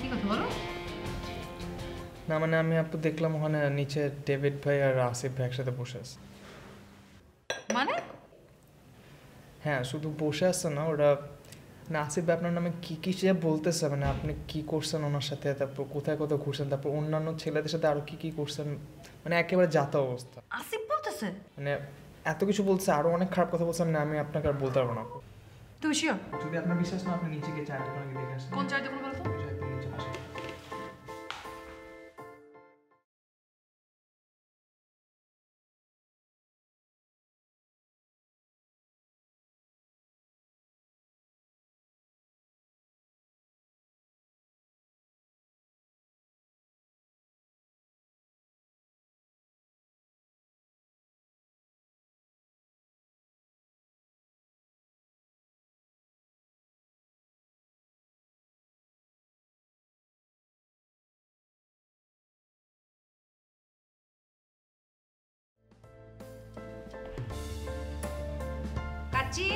কি কথা বলো? না মানে আমি আপু দেখলাম ওখানে নিচে ডেভিড ভাই আর আসিফ ভাই একসাথে বসে আছে। মানে? হ্যাঁ শুধু বসে আছে না, ওরা না আসিফ ভাই আপনার নামে কী কী সে বলতেছে, মানে আপনি কী করছেন ওনার সাথে, তারপর কোথায় কোথায় ঘুরছেন, তারপর অন্যান্য ছেলেদের সাথে আরও কী কী করছেন, মানে একেবারে যাতা অবস্থা। আসিফ বলতেছে? মানে এত কিছু বলছে, আরও অনেক খারাপ কথা বলছেন না, আমি আপনাকে আর বলতে পারবো না আপু। তুমি শিওর? যদি আপনার বিশ্বাস না, আপনি নিচে গিয়ে চায়ের দোকানে দেখে আসেন। কোন চায়ের দোকান বলো তো? নিচে পাশে। কাচ্চি,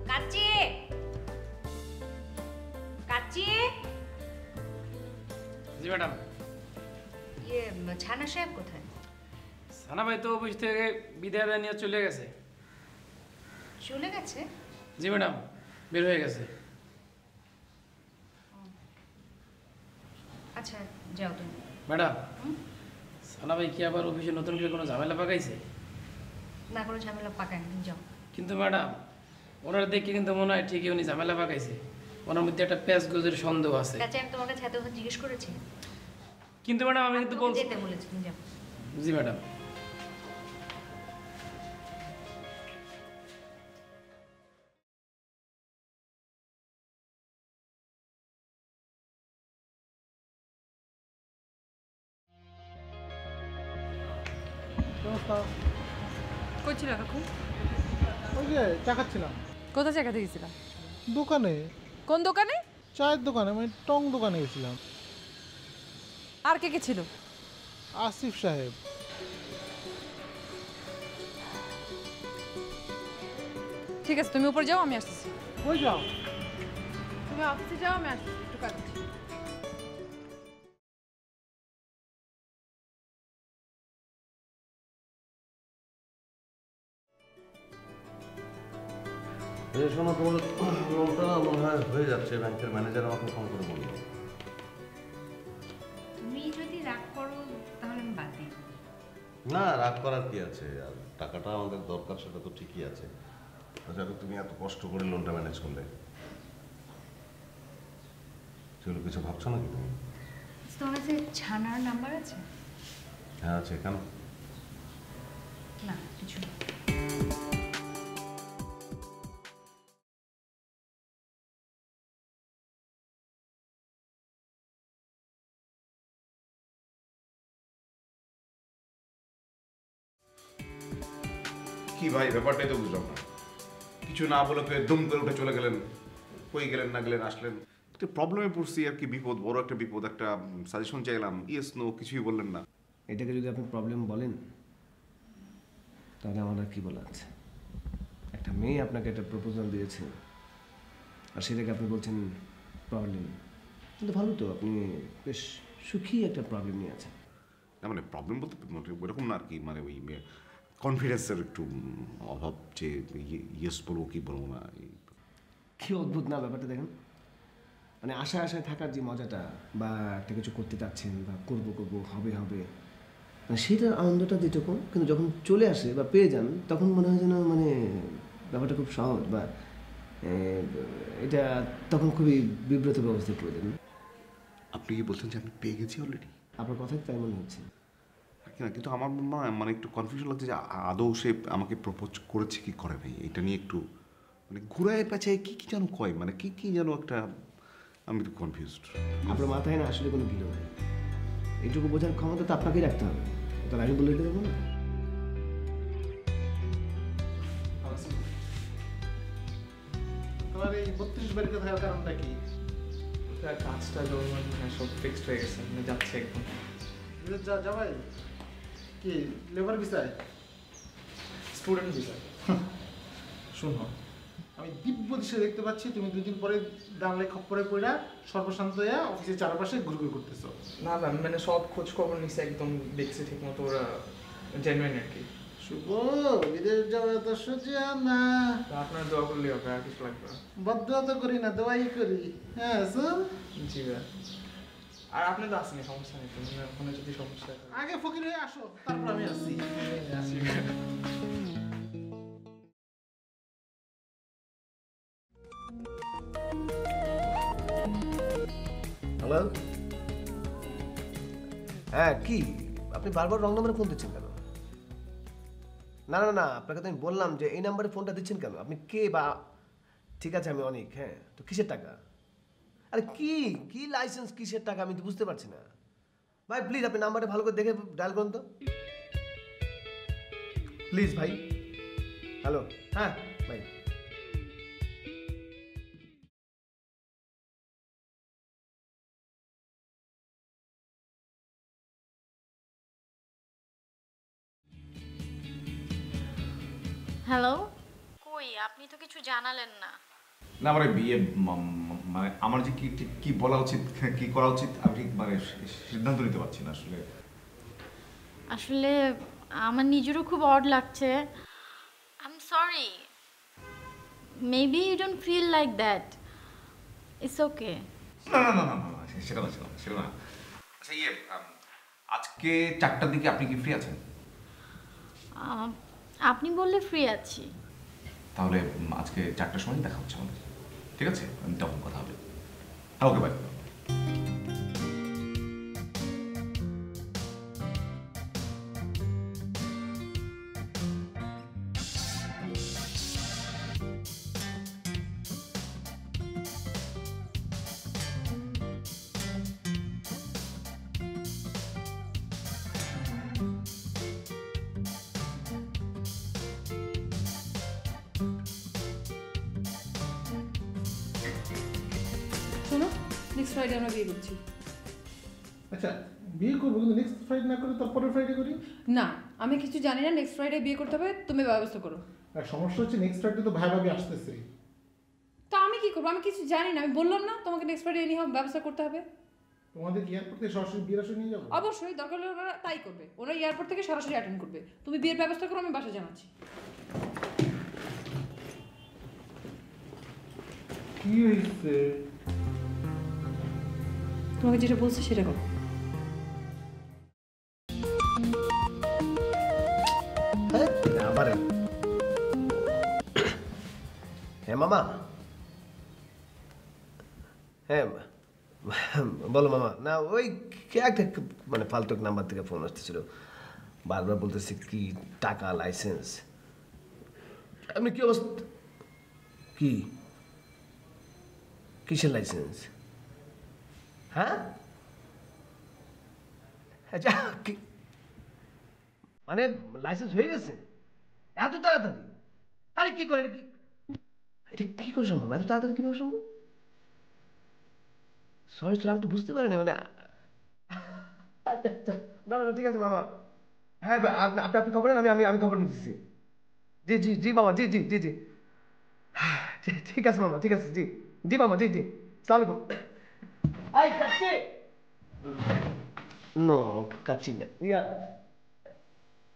কাচ্চি, কাচ্চি। জি ম্যাডাম। ছানা সাহেব কোথায়? সানা ভাই তো অফিস থেকে বিদায় নিয়ে চলে গেছে। চলে গেছে? জি ম্যাডাম, বের হয়ে গেছে। আচ্ছা যাও তুমি। ম্যাডাম, সানা ভাই কি আবার অফিসে নতুন করে কোনো ঝামেলা পাকাইছে? না, কোনো ঝামেলা পাকায়নি, তুমি যাও। কিন্তু ম্যাডাম, ওনার দেখে কিন্তু মনে হয় ঠিকই উনি ঝামেলা পাকাইছে। ওনার মধ্যে একটা প্যাঁচ গোজের সন্দেহ আছে। কাছে আমি তোমার কাছে এত কথা জিজ্ঞেস করেছি? কিন্তু ম্যাডাম আমি কিন্তু বলছি। যেতে বলেছি, তুমি যাও। জি ম্যাডাম। কই ছিল এখন? ওই যে চা খাচ্ছিলাম। কোথায় চা খেতে গেছিলাম? দোকানে। কোন দোকানে? চায়ের দোকানে, মানে টং দোকানে গেছিলাম। আর কে কে ছিল? আসিফ সাহেব। ঠিক আছে, তুমি উপরে যাও, আমি আসতেছি। কই যাও? তুমি অফিসে যাও, আমি আসতেছি, একটু কাজ আছে। শোনো, তোমার লোনটা মনে হয় হয়ে যাচ্ছে। ব্যাংকের ম্যানেজার আমাকে ফোন করে বলল। তুমি যদি রাগ করো তাহলে আমি বাদ দিই। না, রাগ করার কি আছে, আর টাকাটা আমাদের দরকার, সেটা তো ঠিকই আছে। তাছাড়া তুমি এত কষ্ট করে লোনটা ম্যানেজ করলে, সেগুলো কিছু ভাবছো নাকি তুমি? তোমার কাছে ছানার নাম্বার আছে? হ্যাঁ আছে। কেন? না কিছু না। কি ভাই, ব্যাপারটাই তো বুঝলাম না। কিছু না বলে তো একদম করে উঠে চলে গেলেন। কই গেলেন না গেলেন, আসলেন। একটা প্রবলেমে পড়ছি আর কি, বিপদ, বড় একটা বিপদ। একটা সাজেশন চাইলাম, ইয়েস নো কিছুই বললেন না। এটাকে যদি আপনি প্রবলেম বলেন তাহলে আমার আর কি বলা আছে? একটা মেয়ে আপনাকে একটা প্রপোজাল দিয়েছে আর সেটাকে আপনি বলছেন প্রবলেম। কিন্তু ভালো তো, আপনি বেশ সুখী একটা প্রবলেম নিয়ে আছেন। না মানে প্রবলেম বলতে এরকম না আর কি, মানে ওই কনফিডেন্সের একটু অভাব, যে ইয়েস বলবো কি বলবো না। কি অদ্ভুত না ব্যাপারটা, দেখেন। মানে আশায় আশায় থাকার যে মজাটা, বা একটা কিছু করতে চাচ্ছেন বা করবো করবো, হবে হবে, মানে সেটার আনন্দটা যেটুকু, কিন্তু যখন চলে আসে বা পেয়ে যান তখন মনে হয় যেন মানে ব্যাপারটা খুব সহজ, বা এটা তখন খুবই বিব্রত ব্যবস্থায় পড়ে যান। আপনি কি বলছেন যে আমি পেয়ে গেছি অলরেডি? আপনার কথাই তাই মনে হচ্ছে। না, কিন্তু আমার মানে একটু কনফিউশন লাগছে যে আদৌ সে আমাকে প্রপোজ করেছে কি করে নাই, এটা নিয়ে একটু মানে ঘুরায় পেঁচায় কি কি যেন কয়, মানে কি কি যেন একটা, আমি একটু কনফিউজড। আপনার মাথায় না আসলে কোনো গিলো নেই। এইটুকু বোঝার ক্ষমতা তো আপনাকেই রাখতে হবে, তাহলে আমি বলে দিতে পারবো না। তোমার এই 32 বাড়িতে থাকার কারণটা কি? কাজটা জমা সব ফিক্সড হয়ে গেছে, মানে যাচ্ছে একদম। যা ভাই, কি লেবার ভিসায়? Student visa. শুনো, আমি দিব্য দৃশ্য দেখতে পাচ্ছি তুমি 2 দিন পরে দাঁড়ালে খপ্পরে পড়া সর্বশান্ত হয়ে অফিসের চারপাশে ঘুরঘুর করতেছো। না ম্যাম মানে সব খোঁজ খবর নিছে, একদম দেখছি ঠিক মতো ওরা জেনুইন আর কি। শুভ, বিদেশ যাওয়া তো সোজা না। তো আপনার দোয়া করলেই হবে, আর কিছু লাগবে না। বদয়া তো করি না, দোয়াই করি। হ্যাঁ স্যার। জি ভাই। আর আপনি তো আসেনি, সমস্যা নেই, তুমি ওখানে যদি সমস্যা হয় আগে ফকির হয়ে আসো, তারপর আমি আসছি। আসি ভাই। হ্যালো, হ্যাঁ কি আপনি বারবার রং নাম্বারে ফোন দিচ্ছেন কেন? না না না, আপনাকে তো আমি বললাম যে এই নাম্বারে ফোনটা দিচ্ছেন কেন? আপনি কে বা? ঠিক আছে আমি অনেক, হ্যাঁ তো কিসের টাকা? আরে কি কি লাইসেন্স, কিসের টাকা আমি তো বুঝতে পারছি না ভাই। প্লিজ আপনি নাম্বারটা ভালো করে দেখে ডায়াল করুন তো প্লিজ ভাই। হ্যালো, হ্যাঁ ভাই। হ্যালো, কই আপনি তো কিছু জানালেন না। না মানে বিয়ে মানে আমার যে কি ঠিক কি বলা উচিত, কি করা উচিত আমি ঠিক মানে সিদ্ধান্ত নিতে পারছি না আসলে। আসলে আমার নিজেরও খুব অড লাগছে। I am sorry, maybe you don't feel like that, it's okay. না না না না না, সেটা না সেটা না। আচ্ছা আজকে 4টার দিকে আপনি কি ফ্রি আছেন? আপনি বললে ফ্রি আছি। তাহলে আজকে 4টার সময় দেখা হচ্ছে আমাদের, ঠিক আছে? তখন কথা হবে। Okay bye. শোনো, নেক্সট ফ্রাইডে আমরা বিয়ে করছি। আচ্ছা, বিয়ে করবো কিন্তু নেক্সট ফ্রাইডে না করে তারপরের ফ্রাইডে করি? না, আমি কিছু জানি না। নেক্সট ফ্রাইডে বিয়ে করতে হবে, তুমি ব্যবস্থা করো। আর সমস্যা হচ্ছে নেক্সট ফ্রাইডে তো ভাই ভাবি আসতেছে। তা আমি কি করবো? আমি কিছু জানি না। আমি বললাম না তোমাকে নেক্সট ফ্রাইডে এনি হোক ব্যবস্থা করতে হবে। তোমাদের কি এয়ারপোর্ট থেকে সরাসরি বিয়ের আসরে নিয়ে যাবো? অবশ্যই, দরকার হলে ওরা তাই করবে। ওরা এয়ারপোর্ট থেকে সরাসরি অ্যাটেন্ড করবে। তুমি বিয়ের ব্যবস্থা করো, আমি বাসা জানাচ্ছি। কি হয়েছে? তোমাকে যেটা বলছি সেটা করো। আবার হ্যাঁ মামা, হ্যাঁ বলো মামা। না ওই কে একটা মানে ফালতু নাম্বার থেকে ফোন আসতেছিল, বারবার বলতেছে কি টাকা, লাইসেন্স। আপনি কি অবস্থা? কি কিসের লাইসেন্স? হ্যাঁ আচ্ছা, মানে লাইসেন্স হয়ে গেছে এত তাড়াতাড়ি? আরে কি করে এটা কি করে সম্ভব? এত তাড়াতাড়ি কিভাবে সম্ভব? সরি স্যার, আমি তো বুঝতে পারিনি মানে। না না ঠিক আছে মামা। হ্যাঁ আপনি আপনি খবর নেন, আমি খবর নিতেছি। জি জি জি মামা, জি জি জি জি ঠিক আছে মামা, ঠিক আছে। জি জি মামা, জি জি। সালাম আলাইকুম। নো কাচ্ছি না ইয়া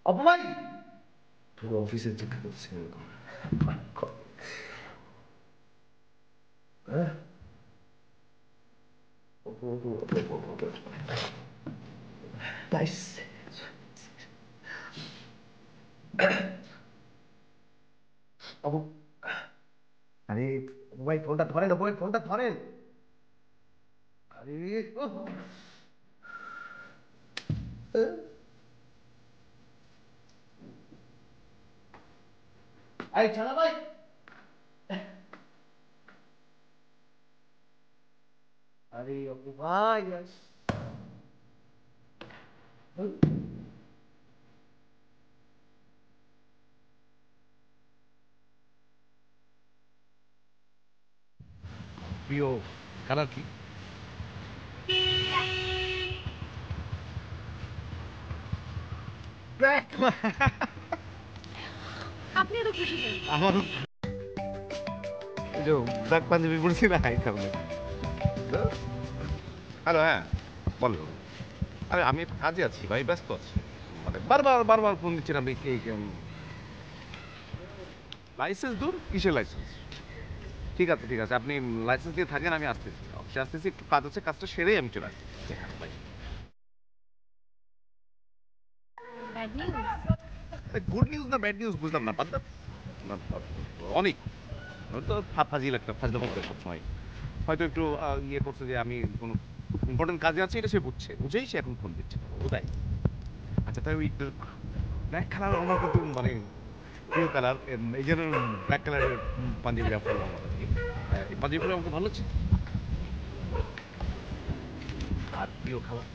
অপমাই পুরো অফিসে চেক করছে। হ্যাঁ নাইস। আরে ভাই ফোনটা ধরেন, ভাই ফোনটা ধরেন। আরে এই ছাড়া ভাই। আরে অপু ভাই প্রিয় কালার কি? আপনি এত খুশি কেন? আমার যে ব্ল্যাক পাঞ্জাবি পড়ছি না এই কারণে। হ্যালো, হ্যাঁ বলো। আরে আমি কাজে আছি ভাই, ব্যস্ত আছি, মানে বারবার ফোন দিচ্ছেন আপনি। লাইসেন্স দূর, কিসের লাইসেন্স? ঠিক আছে আপনি লাইসেন্স দিয়ে থাকেন, আমি আসতেছি, অফিসে আসতেছি, একটু কাজ আছে, কাজটা সেরেই আমি চলে আসছি। Bad news? গুড নিউজ না ব্যাড নিউজ বুঝলাম না, বাদ দাও। অনেক তো ফাজিল একটা ফাজলামো করে সবসময়। হয়তো একটু ইয়ে করছে যে আমি কোনো ইম্পর্টেন্ট কাজে আছি, এটা সে বুঝেই সে এখন ফোন দিচ্ছে, কোথায়? আচ্ছা তাই ওই ব্ল্যাক কালার আমার কিন্তু মানে প্রিয় কালার, এই জন্য ব্ল্যাক কালারের পাঞ্জাবি পরলাম আমার। এই পাঞ্জাবি পরে আমাকে ভালো লাগছে। আর প্রিয় খাবার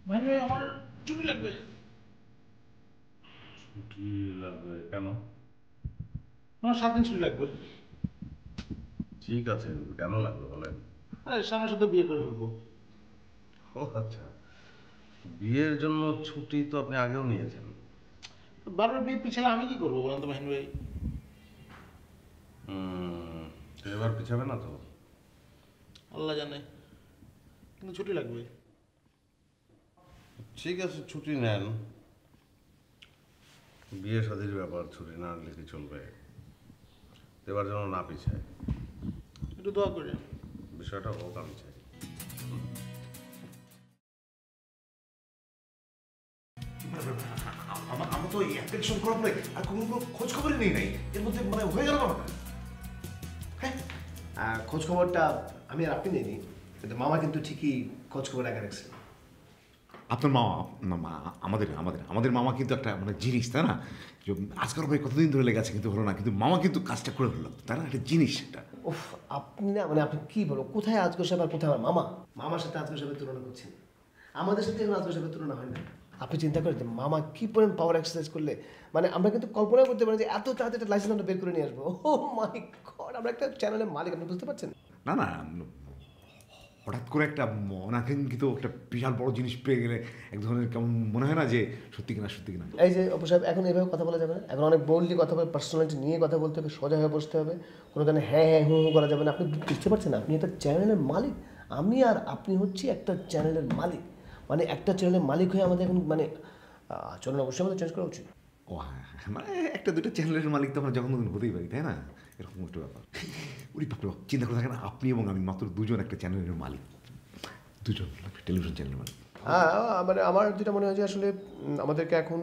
ভাই আমার ছুটি লাগবে। ছুটি লাগবে কেন? আমার 7 দিন ছুটি লাগবে। ঠিক আছে, কেন লাগবে বলেন? আরে সামনের সাথে বিয়ে করে ফেলবো। ও আচ্ছা, বিয়ের জন্য ছুটি তো আপনি আগেও নিয়েছেন। বারবার বিয়ে পিছালে আমি কি করবো বলেন তো মাহিন ভাই? তো এবার পিছাবে না তো? আল্লাহ জানে, কিন্তু ছুটি লাগবে। ঠিক আছে, ছুটি নেন। বিয়ে শাদীর ব্যাপার, ছুটি না নিলে কি চলবে? এবার যেন না পিছায়, একটু দোয়া করে। বিষয়টা হোক, আমি চাই। আমার তো অ্যাপ্লিকেশন করার পরে আর কোনো খোঁজ খবরই নেই নাই, এর মধ্যে মানে হয়ে গেল ব্যাপারটা। হ্যাঁ, খোঁজ খবরটা আমি আর আপনি নিইনি, কিন্তু মামা কিন্তু ঠিকই খোঁজ খবর আগে রাখছে। আপনার মামা আমাদের মামা কিন্তু একটা মানে জিনিস, তাই না? যে আজকাল ভাই কতদিন ধরে লেগে আছে কিন্তু হলো না, কিন্তু মামা কিন্তু কাজটা করে ফেললো, তাই না? একটা জিনিস একটা। উফ, আপনি না মানে আপনি কি বলো, কোথায় আজগর সাহেব আর কোথায় আমার মামা? মামার সাথে আজগর সাহেবের তুলনা করছেন, আমাদের সাথে এখন আজগর সাহেবের তুলনা হয় না। আপনি চিন্তা করেন যে মামা কি পরিমাণ পাওয়ার এক্সারসাইজ করলে, মানে আমরা কিন্তু কল্পনা করতে পারি যে এত তাড়াতাড়ি একটা লাইসেন্স আমরা বের করে নিয়ে আসবো। ও মাই গড, আমরা একটা চ্যানেলের মালিক, আপনি বুঝতে পারছেন? না হঠাৎ করে একটা অনাকাঙ্ক্ষিত একটা বিশাল বড় জিনিস পেয়ে গেলে এক ধরনের কেমন মনে হয় না যে সত্যি কিনা। এই যে অপু সাহেব, এখন এইভাবে কথা বলা যাবে না, এখন অনেক বোল্ডলি কথা বলে, পার্সোনালিটি নিয়ে কথা বলতে হবে, সোজা হয়ে বসতে হবে, কোনো কারণে হ্যাঁ হু করা যাবে না। আপনি বুঝতে পারছেন না, আপনি একটা চ্যানেলের মালিক, আমি আর আপনি হচ্ছি একটা চ্যানেলের মালিক, মানে একটা চ্যানেলের মালিক হয়ে আমাদের এখন মানে চলুন অবশ্যই আমাদের চেঞ্জ করা উচিত। ও হ্যাঁ, মানে একটা দুটো চ্যানেলের মালিক তো আমরা যখন তখন হতেই পারি, তাই না? এরকম একটা ব্যাপার। উনি চিন্তা করে থাকেন, আপনি এবং আমি মাত্র দুজন একটা চ্যানেলের মালিক, দুজন টেলিভিশন চ্যানেলের মালিক। হ্যাঁ, মানে আমার যেটা মনে হয় যে আসলে আমাদেরকে এখন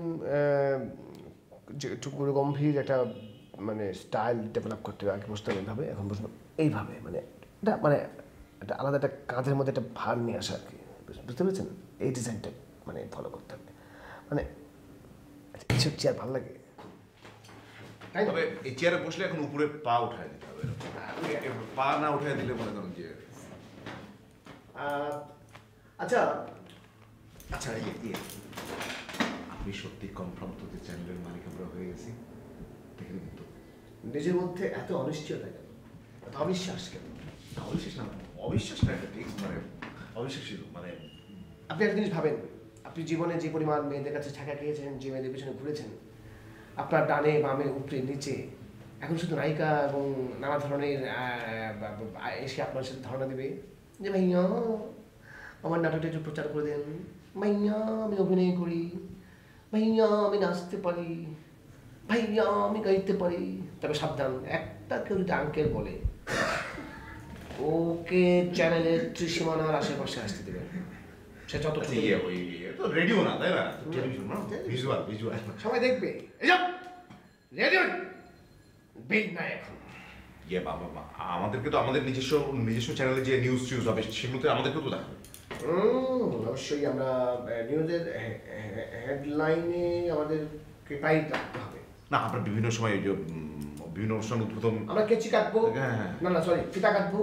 যে একটু গম্ভীর একটা মানে স্টাইল ডেভেলপ করতে হবে। আগে বসতে হবে এইভাবে, এখন বসবো এইভাবে, মানে এটা মানে একটা আলাদা একটা কাঁধের মধ্যে একটা ভার নিয়ে আসা আর কি, বুঝতে পেরেছেন? এই ডিজাইনটা মানে ফলো করতে হবে, মানে এইসব চেয়ার ভালো লাগে। তবে এই চেয়ারে বসলে এখন উপরে পা উঠায় দিতে হবে, পা না উঠায় দিলে মনে করেন যে আচ্ছা আপনি সত্যি কনফার্ম তো যে চ্যানেলের মালিক আমরা হয়ে গেছি? দেখেন কিন্তু নিজের মধ্যে এত অনিশ্চয়তা কেন, এত অবিশ্বাস কেন? অবিশ্বাস না, অবিশ্বাসটা একটা ঠিক মানে অবিশ্বাসী মানে আপনি একটা জিনিস ভাবেন, আপনি জীবনে যে পরিমাণ মেয়েদের কাছে ছাকা খেয়েছেন, যে মেয়েদের পিছনে ঘুরেছেন, আপনার ডানে বামে উপরে নিচে, এখন শুধু নায়িকা এবং নানা ধরনের এসে আপনার সাথে ধারণা দেবে যে ভাইয়া আমার নাটকটা একটু প্রচার করে দেন, ভাইয়া আমি অভিনয় করি, ভাইয়া আমি নাচতে পারি, ভাইয়া আমি গাইতে পারি। তবে সাবধান, একটা কেউ যদি আঙ্কেল বলে ওকে চ্যানেলের ত্রিসীমানার আশেপাশে আসতে দেবেন। সে যত তো রেডিও না, তাই না? টেলিভিশন না, ভিজুয়াল সবাই দেখবে। এসব রেডিও বেগ না এখন। বাবা, আমাদেরকে তো আমাদের নিজস্ব চ্যানেলে যে নিউজ হবে সেগুলোতে আমাদেরকে তো দেখাবে। অবশ্যই আমরা নিউজের হেডলাইনে আমাদেরকে টাইট রাখতে হবে। না, আমরা বিভিন্ন সময় যে বিভিন্ন অনুষ্ঠান উদ্বোধন, আমরা কেচি কাটবো, না সরি ফিতা কাটবো,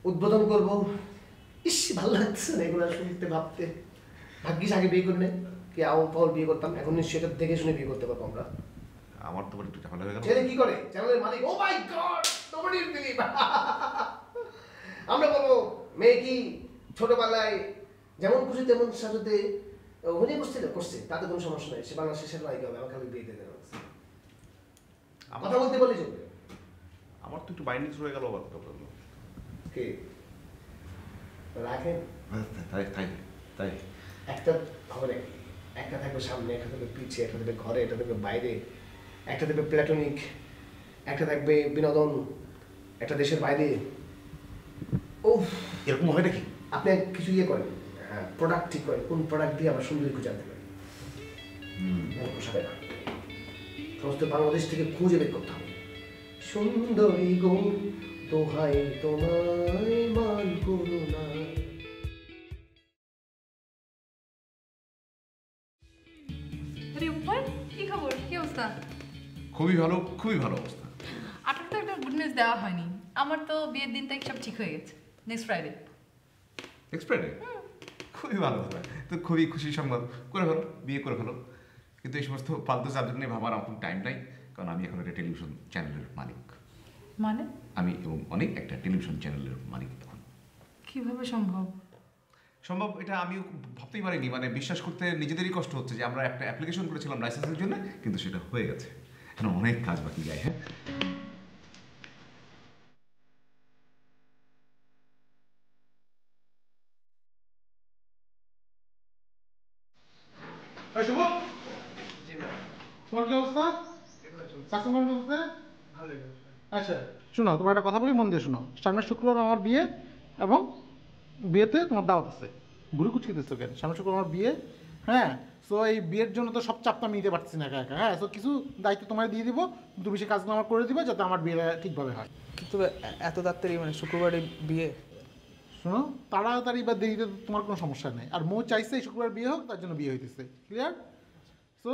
উদ্বোধন করবো। ইস ভালো লাগছে না এগুলো শুনতে ভাবতে। ভাগ্যিস আগে বিয়ে করে নেই, কি আউল পাউল বিয়ে করতাম, এখন নিশ্চয়ই এটা দেখে শুনে বিয়ে করতে পারবো আমরা। আমার তো একটু ঝামেলা হয়ে গেল। ছেলে কি করে চ্যানেলের মালিক, ও মাই গড নোবডি বিলিভ। আমরা বলবো মেয়ে কি ছোটবেলায় যেমন খুশি তেমন সাজাতে অভিনয় করছে, তাতে কোনো সমস্যা নেই, সে বাংলা শেষের নায়িকা হবে, আমার খালি বিয়েতে দেওয়া হচ্ছে। কথা বলতে বলে চলবে। আমার তো একটু বাইন্ডিংস হয়ে গেল আবার কথা বললো। কে রাখেন? তাই তাই তাই একটা হবে নাকি? একটা থাকবে সামনে, একটা থাকবে পিছে, একটা থাকবে ঘরে, একটা থাকবে বাইরে, একটা থাকবে প্ল্যাটনিক, একটা থাকবে বিনোদন, একটা দেশের বাইরে। ও এরকম হয় নাকি? আপনি কিছু ইয়ে করেন, হ্যাঁ প্রোডাক্ট ঠিক করেন, কোন প্রোডাক্ট দিয়ে আবার সুন্দরী খুঁজে আনতে পারেন। পোষাবে না, সমস্ত বাংলাদেশ থেকে খুঁজে বের করতে হবে। সুন্দরী গো দোহাই তোমায় মান করুণা। কি খবর, কি অবস্থা? খুবই ভালো, খুবই ভালো অবস্থা। আপনাকে তো একটা গুড নিউজ দেওয়া হয়নি। আমার তো বিয়ের দিন তারিখ সব ঠিক হয়ে গেছে, নেক্সট ফ্রাইডে। Next Friday? খুবই ভালো কথা, তো খুবই খুশির সংবাদ। করে ফেলো, বিয়ে করে ফেলো। কিন্তু এই সমস্ত ফালতু সাবজেক্ট নিয়ে ভাবার আমার টাইম নাই, কারণ আমি এখন একটা টেলিভিশন চ্যানেলের মালিক। মানে আমি এবং অনেক একটা টেলিভিশন চ্যানেলের মালিক এখন। কিভাবে সম্ভব? সম্ভব এটা আমিও ভাবতেই পারিনি, মানে বিশ্বাস করতে নিজেদেরই কষ্ট হচ্ছে যে আমরা একটা অ্যাপ্লিকেশন করেছিলাম লাইসেন্সের জন্য, কিন্তু সেটা হয়ে গেছে। এখন অনেক কাজ বাকি যায়। হ্যাঁ, শুভ, তোমার কি অবস্থা? কাস্টমার বলতে আচ্ছা শোনো, তোমার একটা কথা বলি, মন দিয়ে শোনো। সামনের শুক্রবার আমার বিয়ে, এবং বিয়েতে তোমার দাওয়াত আছে। ঘুরে কুচকিতেছো কেন? সামনের শুক্রবার আমার বিয়ে, হ্যাঁ। সো এই বিয়ের জন্য তো সব চাপটা আমি নিতে পারছি না একা একা, হ্যাঁ। সো কিছু দায়িত্ব তোমার দিয়ে দিব, কিন্তু বেশি কাজগুলো আমার করে দিবে, যাতে আমার বিয়েটা ঠিকভাবে হয়। কিন্তু এত তাড়াতাড়ি মানে শুক্রবারে বিয়ে? শোনো, তাড়াতাড়ি বা দেরিতে তোমার কোনো সমস্যা নেই। আর মৌ চাইছে এই শুক্রবার বিয়ে হোক, তার জন্য বিয়ে হইতেছে, ক্লিয়ার? সো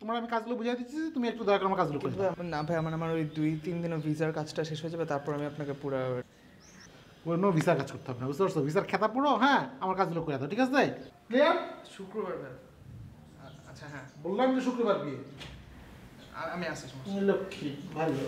তোমার আমি কাজগুলো বুঝাই দিচ্ছি, তুমি একটু দয়া করে আমার কাজগুলো করে দাও। না ভাই, আমার ওই 2-3 দিনের ভিসার কাজটা শেষ হয়ে যাবে, তারপর আমি আপনাকে পুরো কোনো ভিসার কাজ করতে হবে না, বুঝতে পারছো? ভিসার খেতা পুরো, হ্যাঁ, আমার কাজগুলো করে দাও, ঠিক আছে? ক্লিয়ার? শুক্রবার ভাই। আচ্ছা হ্যাঁ, বললাম যে শুক্রবার বিয়ে। আমি আসছি। লক্ষ্মী ভালো।